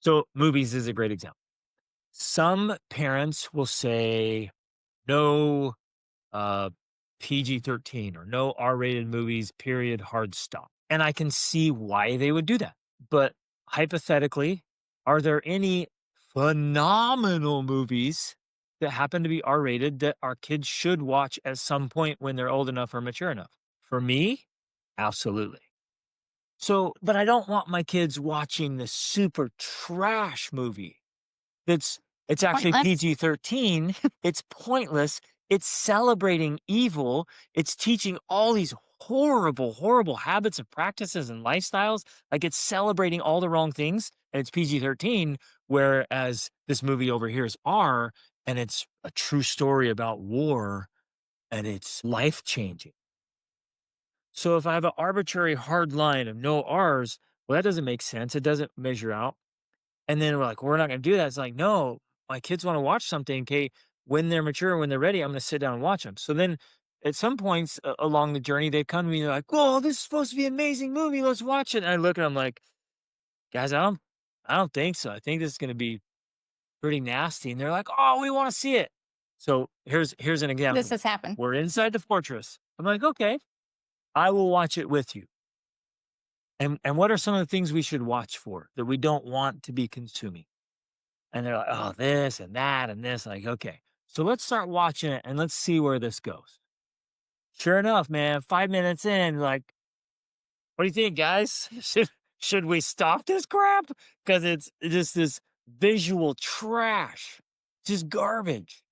So movies is a great example. Some parents will say no uh, PG-13 or no R-rated movies, period, hard stop. And I can see why they would do that. But hypothetically, are there any phenomenal movies that happen to be R-rated that our kids should watch at some point when they're old enough or mature enough? For me, absolutely. So, but I don't want my kids watching this super trash movie that's it's actually Pointless. PG-13, it's pointless, it's celebrating evil, it's teaching all these horrible, horrible habits and practices and lifestyles, like, it's celebrating all the wrong things, and it's PG-13, whereas this movie over here is R, and it's a true story about war, and it's life-changing. So if I have an arbitrary hard line of no Rs, well, that doesn't make sense, it doesn't measure out. And then we're like, "We're not gonna do that." It's like, "No, my kids wanna watch something, okay, when they're mature, when they're ready, I'm gonna sit down and watch them." So then at some points along the journey, they come to me, they're like, "Whoa, this is supposed to be an amazing movie, let's watch it." And I look at them like, "Guys, I don't think so. I think this is gonna be pretty nasty." And they're like, "Oh, we wanna see it." So here's an This example. has happened. We're inside the fortress. I'm like, "Okay, I will watch it with you." And what are some of the things we should watch for that we don't want to be consuming? And they're like, "Oh, this and that and this." Like, okay. So let's start watching it and let's see where this goes. Sure enough, man, 5 minutes in, like, what do you think, guys? Should we stop this crap? Because it's just this visual trash, just garbage.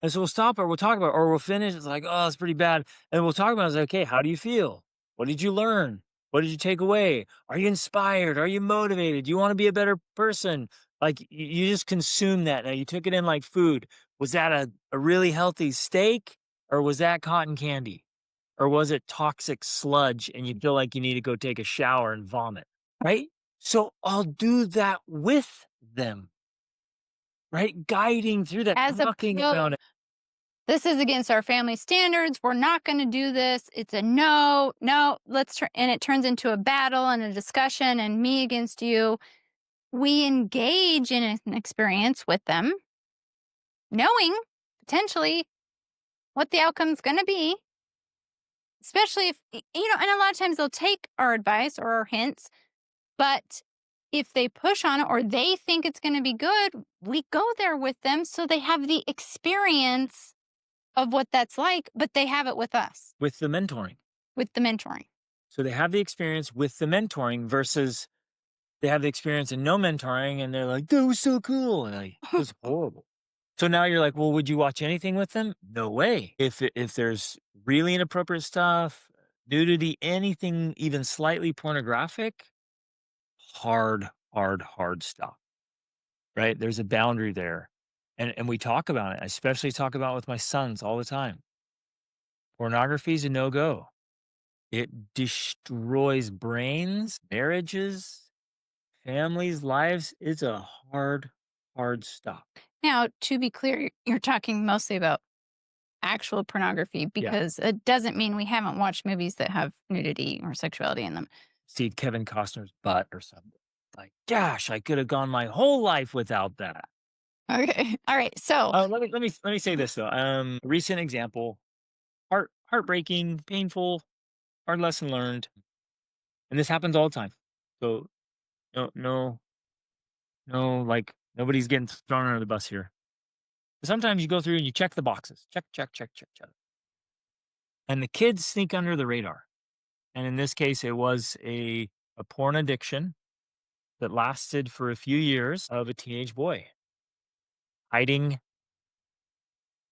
And so we'll stop it, we'll talk about it, or we'll finish. It's like, oh, it's pretty bad. And we'll talk about it. It's like, okay, how do you feel? What did you learn? What did you take away? Are you inspired? Are you motivated? Do you want to be a better person? Like you just consume that. Now you took it in like food. Was that a really healthy steak or was that cotton candy? Or was it toxic sludge and you feel like you need to go take a shower and vomit? Right. So I'll do that with them, right? Guiding through that, As talking opposed, about it. this is against our family standards. We're not going to do this. It's a no, no. And it turns into a battle and a discussion, and me against you. We engage in an experience with them, knowing potentially what the outcome's going to be. Especially if and a lot of times they'll take our advice or our hints, but if they push on it or they think it's going to be good, we go there with them so they have the experience of what that's like, but they have it with us, With the mentoring. with the mentoring. So they have the experience with the mentoring versus they have the experience and no mentoring and they're like, "That was so cool." And like, "It was horrible." So now you're like, "Well, would you watch anything with them?" No way. If there's really inappropriate stuff, nudity, anything even slightly pornographic, hard, hard, hard stop. Right? There's a boundary there. And we talk about it. I especially talk about it with my sons all the time. Pornography is a no-go. It destroys brains, marriages, families, lives. It's a hard, hard stop. Now, to be clear, you're talking mostly about actual pornography Yeah. because it doesn't mean we haven't watched movies that have nudity or sexuality in them. See Kevin Costner's butt or something. Like, gosh, I could have gone my whole life without that. Okay. All right. So, Let me say this though. Recent example, heartbreaking, painful, hard lesson learned. And this happens all the time. So no, like nobody's getting thrown under the bus here. Sometimes you go through and you check the boxes. Check, check, check, check, check. And the kids sneak under the radar. And in this case, it was a porn addiction that lasted for a few years of a teenage boy hiding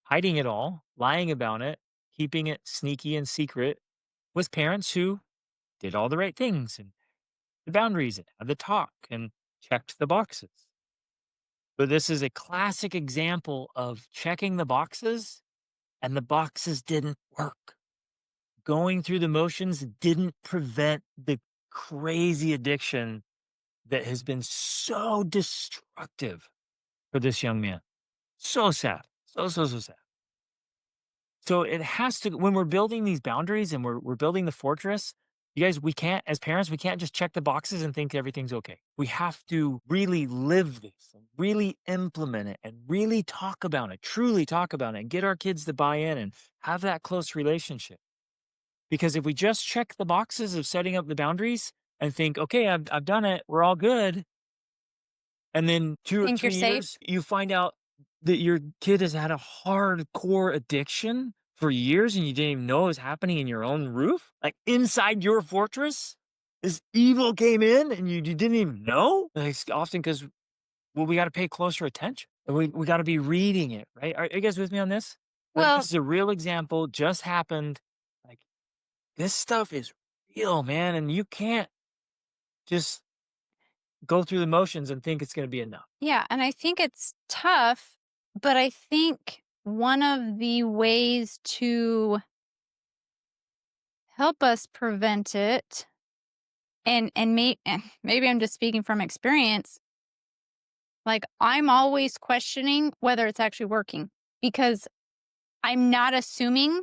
hiding it all, lying about it, keeping it sneaky and secret with parents who did all the right things and the boundaries and had the talk and checked the boxes. But this is a classic example of checking the boxes and the boxes didn't work. Going through the motions didn't prevent the crazy addiction that has been so destructive for this young man. So sad. So, so, so sad. So it has to, when we're building these boundaries and we're building the fortress, You guys, we can't, as parents, we can't just check the boxes and think everything's okay. We have to really live this and really implement it and really talk about it, truly talk about it, and get our kids to buy in and have that close relationship. Because if we just check the boxes of setting up the boundaries and think, okay, I've done it, we're all good. And then two or Think you're three safe? years, you find out that your kid has had a hardcore addiction for years and you didn't even know it was happening in your own roof, like inside your fortress. This evil came in and you didn't even know. Like, it's often because, well, we got to pay closer attention. And we got to be reading it, right? Are you guys with me on this? Like, Well, this is a real example, just happened. Like, this stuff is real, man. And you can't just go through the motions and think it's going to be enough. yeah, and I think it's tough, but I think one of the ways to help us prevent it, and maybe I'm just speaking from experience, like I'm always questioning whether it's actually working because I'm not assuming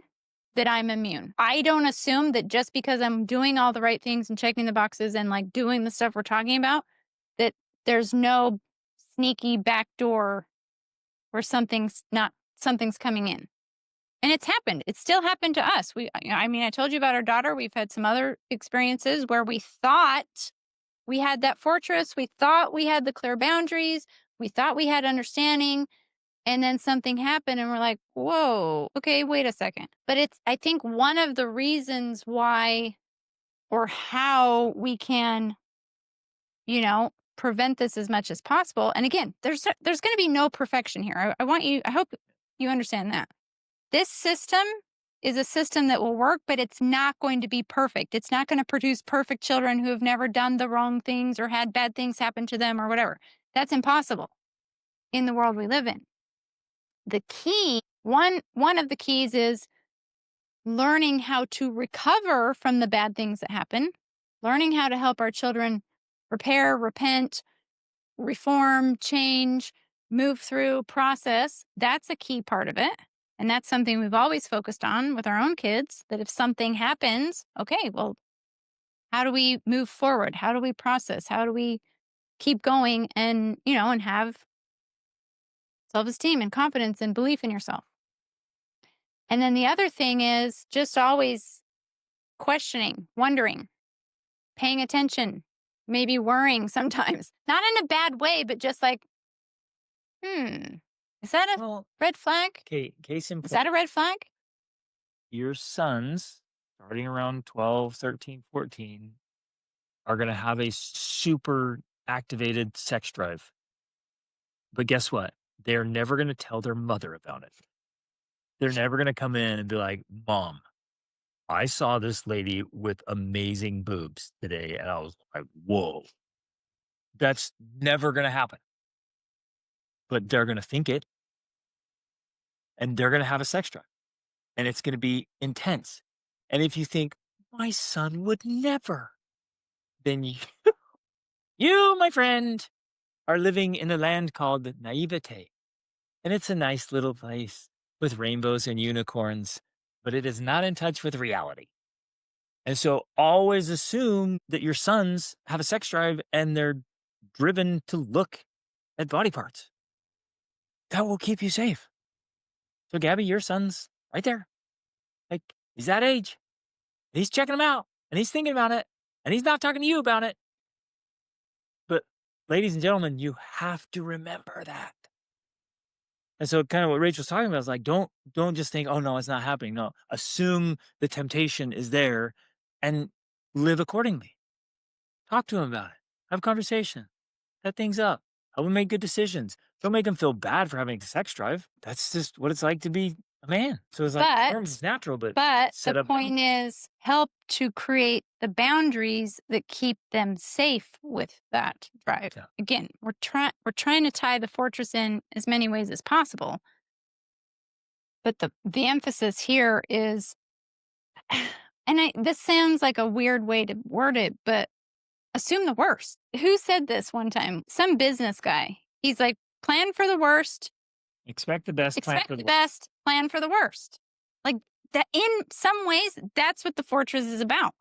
that I'm immune. I don't assume that just because I'm doing all the right things and checking the boxes and like doing the stuff we're talking about, that there's no sneaky back door where something's coming in. And it's happened. It's still happened to us. I mean, I told you about our daughter. We've had some other experiences where we thought we had that fortress. We thought we had the clear boundaries. We thought we had understanding. And then something happened and we're like, whoa, okay, wait a second. But I think one of the reasons why or how we can, prevent this as much as possible. And again, there's going to be no perfection here. I hope you understand that. This system is a system that will work, but it's not going to be perfect. It's not going to produce perfect children who have never done the wrong things or had bad things happen to them or whatever. That's impossible in the world we live in. The key, one of the keys is learning how to recover from the bad things that happen, learning how to help our children repair, repent, reform, change, move through, process. That's a key part of it. And that's something we've always focused on with our own kids, that if something happens, okay, well, how do we move forward? How do we process? How do we keep going and have self-esteem and confidence and belief in yourself? And then the other thing is just always questioning, wondering, paying attention, maybe worrying sometimes. Not in a bad way, but just like, hmm, is that a Well, red flag? okay, case in Is point, that a red flag? your sons, starting around 12, 13, 14, are going to have a super activated sex drive. But guess what? They're never going to tell their mother about it. They're never going to come in and be like, Mom, I saw this lady with amazing boobs today. And I was like, whoa, that's never going to happen. But they're going to think it and they're going to have a sex drive and it's going to be intense. And if you think, my son would never, then you, my friend, are living in a land called naivete. And it's a nice little place with rainbows and unicorns, but it is not in touch with reality. And so always assume that your sons have a sex drive and they're driven to look at body parts. That will keep you safe. So, Gabby, your son's right there. Like, he's that age. He's checking them out and he's thinking about it and he's not talking to you about it. But, ladies and gentlemen, you have to remember that. And so kind of what Rachel's talking about is like, don't just think, oh no, it's not happening. No, assume the temptation is there and live accordingly. Talk to him about it. Have a conversation. Set things up. Help him make good decisions. Don't make him feel bad for having a sex drive. That's just what it's like to be a man. So it's like norms But is natural, but but the set up point boundaries. is help to create the boundaries that keep them safe with that drive. Yeah. Again, we're trying to tie the fortress in as many ways as possible. But the emphasis here is this sounds like a weird way to word it, but assume the worst. Who said this one time? Some business guy. He's like, plan for the worst, Expect the best, plan expect for the the worst. best, plan for the worst. Like that in some ways, that's what the fortress is about.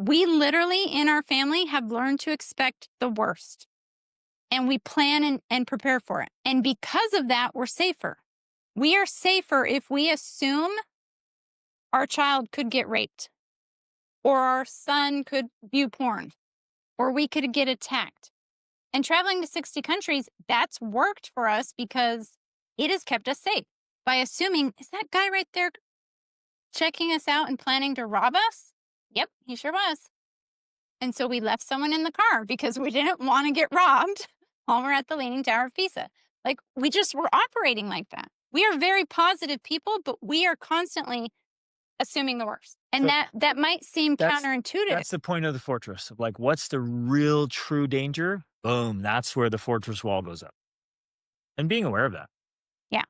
We literally in our family have learned to expect the worst, and we plan and prepare for it. And because of that, we're safer. We are safer if we assume our child could get raped, or our son could view porn, or we could get attacked. And traveling to 60 countries, that's worked for us because it has kept us safe by assuming, is that guy right there checking us out and planning to rob us? Yep, he sure was. And so we left someone in the car because we didn't want to get robbed while we're at the Leaning Tower of Pisa. Like, we just were operating like that. We are very positive people, but we are constantly assuming the worst. And So that might seem that's counterintuitive. that's the point of the fortress of like, what's the real true danger? Boom, that's where the fortress wall goes up. And being aware of that. Yeah.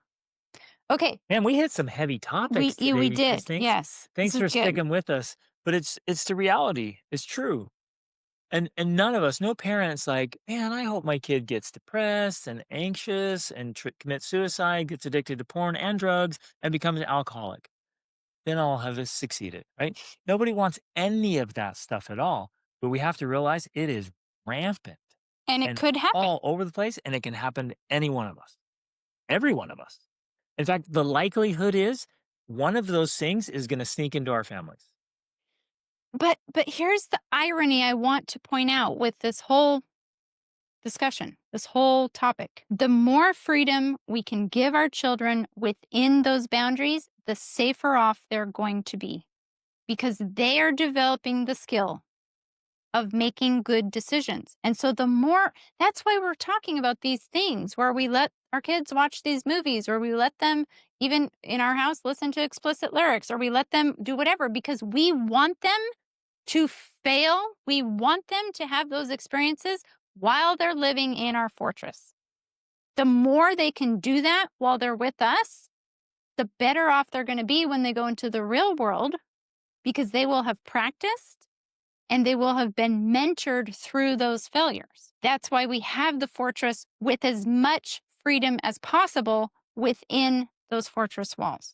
Okay. Man, we hit some heavy topics We today because did. Yes. This thanks is for good. sticking with us. But it's the reality. It's true. And none of us, no parents like, man, I hope my kid gets depressed and anxious and commits suicide, gets addicted to porn and drugs, and becomes an alcoholic. Then I'll have succeeded, right? Nobody wants any of that stuff at all. But we have to realize it is rampant And it and could happen. all over the place, and it can happen to any one of us, every one of us. In fact, the likelihood is one of those things is going to sneak into our families. But here's the irony I want to point out with this whole discussion, this whole topic. The more freedom we can give our children within those boundaries, the safer off they're going to be because they are developing the skill of making good decisions. And so the more that's why we're talking about these things where we let our kids watch these movies or we let them even in our house listen to explicit lyrics or we let them do whatever because we want them to fail. We want them to have those experiences while they're living in our fortress. The more they can do that while they're with us, the better off they're going to be when they go into the real world because they will have practiced and they will have been mentored through those failures. That's why we have the fortress with as much freedom as possible within those fortress walls.